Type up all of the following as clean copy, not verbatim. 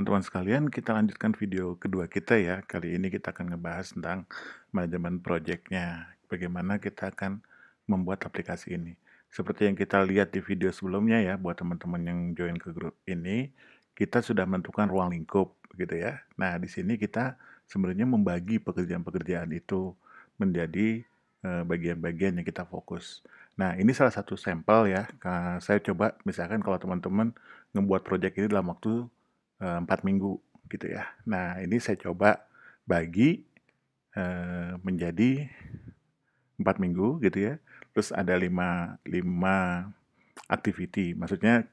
teman-teman sekalian, kita lanjutkan video kedua kita ya. Kali ini kita akan ngebahas tentang manajemen projectnya. Bagaimana kita akan membuat aplikasi ini. Seperti yang kita lihat di video sebelumnya ya, buat teman-teman yang join ke grup ini, kita sudah menentukan ruang lingkup gitu ya. Nah, di sini kita sebenarnya membagi pekerjaan-pekerjaan itu menjadi bagian-bagian yang kita fokus. Nah, ini salah satu sampel ya. Saya coba misalkan kalau teman-teman ngebuat project ini dalam waktu 4 minggu gitu ya. Nah, ini saya coba bagi menjadi 4 minggu gitu ya. Terus ada 5 activity. Maksudnya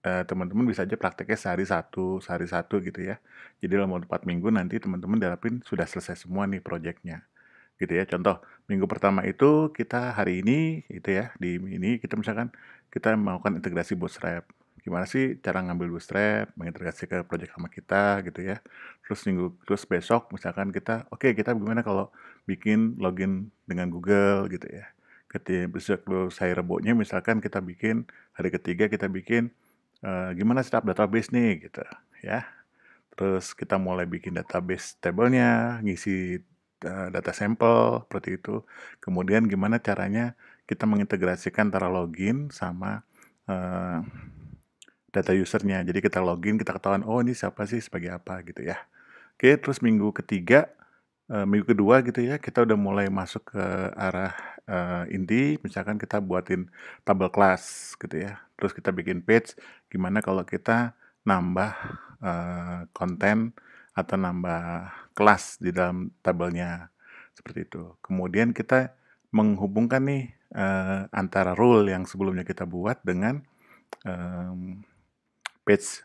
teman-teman bisa aja prakteknya sehari satu gitu ya. Jadi dalam waktu 4 minggu nanti teman-teman diharapin sudah selesai semua nih projectnya gitu ya. Contoh, minggu pertama itu kita hari ini itu ya, di ini kita misalkan kita melakukan integrasi Bootstrap. Gimana sih cara ngambil Bootstrap, mengintegrasi ke project sama kita gitu ya. Terus besok misalkan kita, oke, kita gimana kalau bikin login dengan Google gitu ya. Ketika besok saya rebonya misalkan kita bikin hari ketiga kita bikin gimana setup database nih gitu ya. Terus kita mulai bikin database table-nya, ngisi data sampel seperti itu. Kemudian gimana caranya kita mengintegrasikan antara login sama data usernya. Jadi kita login, kita ketahuan, oh ini siapa sih sebagai apa gitu ya. Oke, terus minggu kedua gitu ya, kita udah mulai masuk ke arah inti, misalkan kita buatin tabel kelas gitu ya. Terus kita bikin page, gimana kalau kita nambah konten atau nambah kelas di dalam tabelnya, seperti itu. Kemudian kita menghubungkan nih antara rule yang sebelumnya kita buat dengan page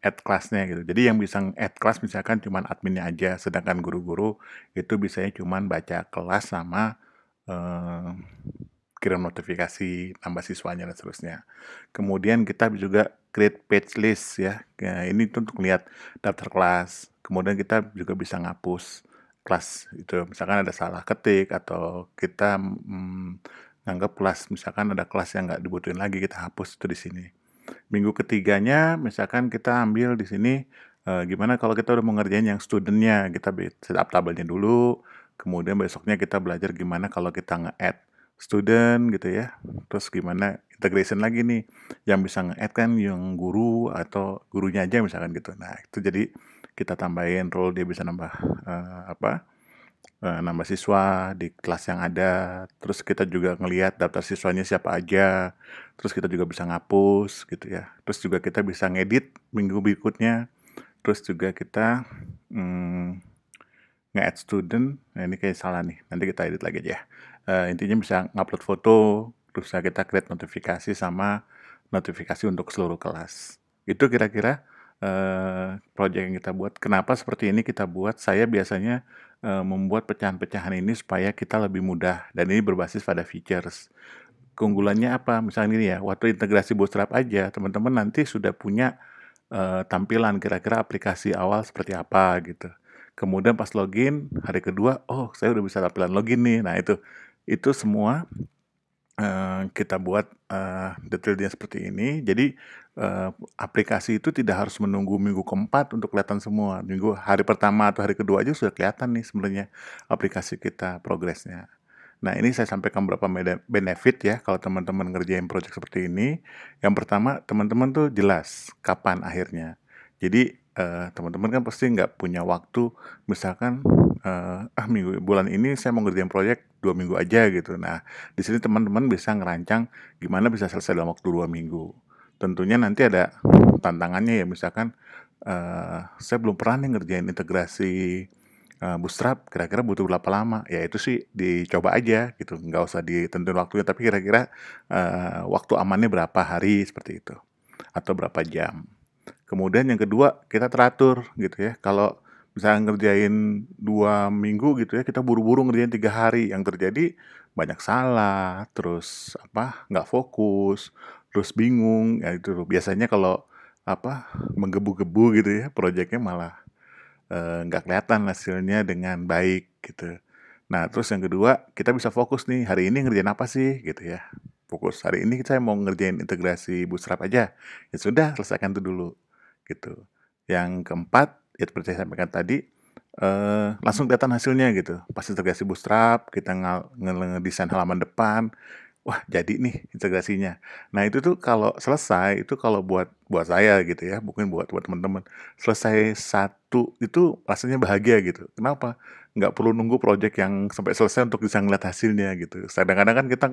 add kelasnya gitu. Jadi yang bisa add kelas misalkan cuman adminnya aja, sedangkan guru-guru itu bisanya cuman baca kelas sama kirim notifikasi, tambah siswanya dan seterusnya. Kemudian kita juga create page list ya. Ya ini tuh untuk lihat daftar kelas. Kemudian kita juga bisa ngapus kelas itu. Misalkan ada salah ketik atau kita nganggap kelas, misalkan ada kelas yang nggak dibutuhin lagi, kita hapus itu di sini. Minggu ketiganya misalkan kita ambil di sini gimana kalau kita udah mau ngerjain yang studentnya, kita setup tabelnya dulu, kemudian besoknya kita belajar gimana kalau kita nge-add student gitu ya, terus gimana integration lagi nih, yang bisa nge-add kan yang guru atau gurunya aja misalkan gitu. Nah itu jadi kita tambahin role, dia bisa nambah nambah siswa di kelas yang ada, terus kita juga ngelihat daftar siswanya siapa aja, terus kita juga bisa ngapus gitu ya, terus juga kita bisa ngedit minggu berikutnya, terus juga kita nge-add student. Nah ini kayak salah nih, nanti kita edit lagi aja. Intinya bisa ngupload foto, terus bisa kita create notifikasi sama notifikasi untuk seluruh kelas. Itu kira-kira project yang kita buat. Kenapa seperti ini kita buat? Saya biasanya membuat pecahan-pecahan ini supaya kita lebih mudah, dan ini berbasis pada features. Keunggulannya apa? Misalnya ini ya, waktu integrasi Bootstrap aja, teman-teman nanti sudah punya tampilan kira-kira aplikasi awal seperti apa gitu. Kemudian pas login hari kedua, oh saya udah bisa tampilan login nih. Nah itu semua kita buat detailnya seperti ini. Jadi aplikasi itu tidak harus menunggu minggu keempat untuk kelihatan semua. Hari pertama atau hari kedua aja sudah kelihatan nih sebenarnya aplikasi kita progresnya. Nah ini saya sampaikan beberapa benefit ya kalau teman-teman ngerjain project seperti ini. Yang pertama, teman-teman tuh jelas kapan akhirnya. Jadi teman-teman kan pasti nggak punya waktu, misalkan bulan ini saya mau ngerjain project 2 minggu aja gitu. Nah di sini teman-teman bisa ngerancang gimana bisa selesai dalam waktu 2 minggu. Tentunya nanti ada tantangannya ya, misalkan saya belum pernah nih ngerjain integrasi Bootstrap, kira-kira butuh berapa lama? Ya itu sih dicoba aja gitu, nggak usah ditentuin waktunya, tapi kira-kira waktu amannya berapa hari seperti itu, atau berapa jam. Kemudian yang kedua, kita teratur gitu ya. Kalau misalnya ngerjain 2 minggu gitu ya, kita buru-buru ngerjain 3 hari, yang terjadi banyak salah, terus nggak fokus, terus bingung. Ya itu biasanya kalau menggebu-gebu gitu ya, proyeknya malah nggak kelihatan hasilnya dengan baik gitu. Nah terus yang kedua, kita bisa fokus nih, hari ini ngerjain apa sih gitu ya. Fokus, hari ini saya mau ngerjain integrasi Bootstrap aja. Ya sudah, selesaikan itu dulu gitu. Yang keempat, ya seperti saya sampaikan tadi, langsung kelihatan hasilnya gitu. Pas integrasi Bootstrap, kita ngedesain halaman depan, wah jadi nih integrasinya. Nah itu tuh kalau selesai, itu kalau buat saya gitu ya, mungkin buat teman-teman, selesai satu itu rasanya bahagia gitu. Kenapa? Nggak perlu nunggu project yang sampai selesai untuk bisa ngeliat hasilnya gitu. Kadang-kadang kan kita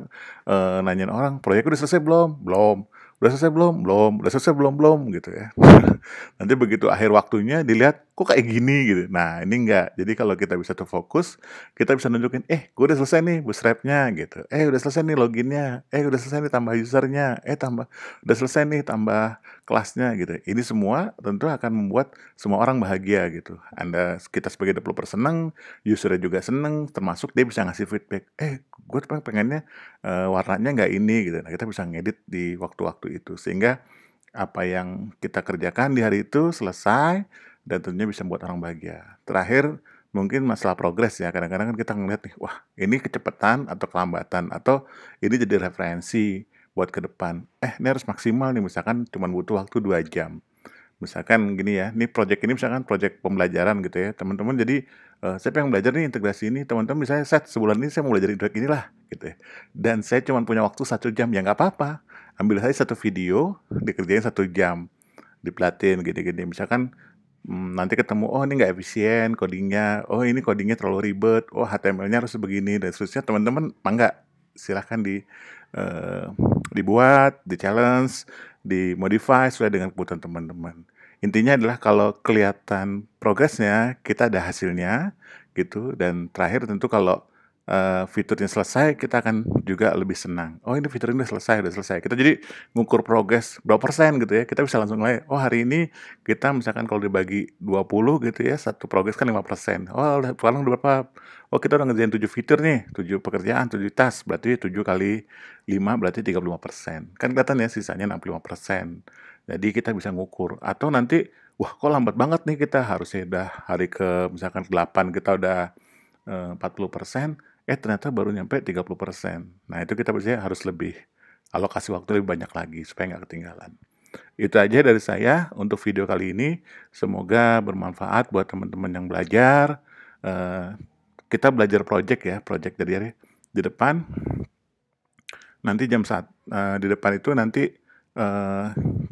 nanyain orang, proyek udah selesai belum? Belum. Udah selesai belum? Belum. Udah selesai belum? Belum gitu ya. Nanti begitu akhir waktunya dilihat, kok kayak gini gitu. Nah ini enggak. Jadi kalau kita bisa tuh fokus, kita bisa nunjukin, gue udah selesai nih bootstrap-nya gitu. Udah selesai nih loginnya. Udah selesai nih tambah usernya. Udah selesai nih tambah kelasnya gitu. Ini semua tentu akan membuat semua orang bahagia gitu. Kita sebagai developer seneng, usernya juga seneng, termasuk dia bisa ngasih feedback. Gue pengennya warnanya nggak ini gitu. Nah kita bisa ngedit di waktu-waktu itu. Sehingga apa yang kita kerjakan di hari itu selesai dan tentunya bisa membuat orang bahagia. Terakhir, mungkin masalah progres ya. Kadang-kadang kan kita ngeliat nih, wah ini kecepatan atau kelambatan atau ini jadi referensi buat ke depan. Ini harus maksimal nih, misalkan cuma butuh waktu 2 jam. Misalkan gini ya, ini project ini misalkan project pembelajaran gitu ya. Teman-teman jadi saya pengen belajar nih integrasi ini. Teman-teman misalnya sebulan ini saya mau belajar inilah gitu ya. Dan saya cuma punya waktu 1 jam, ya nggak apa-apa. Ambil saja satu video, dikerjain 1 jam, dipelatin gini-gini. Misalkan nanti ketemu, oh ini nggak efisien codingnya, oh ini codingnya terlalu ribet, oh HTML-nya harus begini dan seterusnya. Teman-teman mangga silahkan dibuat, di challenge, dimodify sesuai dengan kebutuhan teman-teman. Intinya adalah kalau kelihatan progresnya, kita ada hasilnya gitu. Dan terakhir tentu kalau fiturnya selesai, kita akan juga lebih senang. Oh ini fitur ini udah selesai. Kita jadi ngukur progres berapa persen gitu ya. Kita bisa langsung mulai, oh hari ini kita misalkan kalau dibagi 20 gitu ya, satu progres kan 5%. Oh sekarang udah berapa? Oh kita udah ngerjain 7 fitur nih, 7 pekerjaan, 7 task. Berarti 7 kali 5 berarti 35%. Kan kelihatan ya sisanya 65%. Jadi kita bisa ngukur. Atau nanti, wah kok lambat banget nih kita, harusnya udah hari ke misalkan 8 kita udah 40%, ternyata baru nyampe 30%. Nah itu kita biasanya harus lebih alokasi waktu lebih banyak lagi supaya nggak ketinggalan. Itu aja dari saya untuk video kali ini. Semoga bermanfaat buat teman-teman yang belajar. Kita belajar project ya, project dari di depan. Nanti di depan itu nanti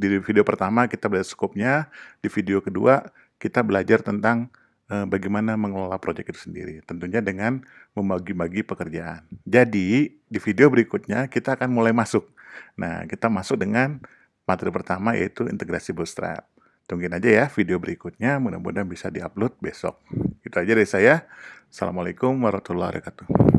di video pertama kita belajar scope-nya, di video kedua kita belajar tentang bagaimana mengelola proyek itu sendiri, tentunya dengan membagi-bagi pekerjaan. Jadi, di video berikutnya kita akan mulai masuk. Nah, kita masuk dengan materi pertama yaitu integrasi Bootstrap. Tungguin aja ya video berikutnya, mudah-mudahan bisa diupload besok. Itu aja dari saya. Assalamualaikum warahmatullahi wabarakatuh.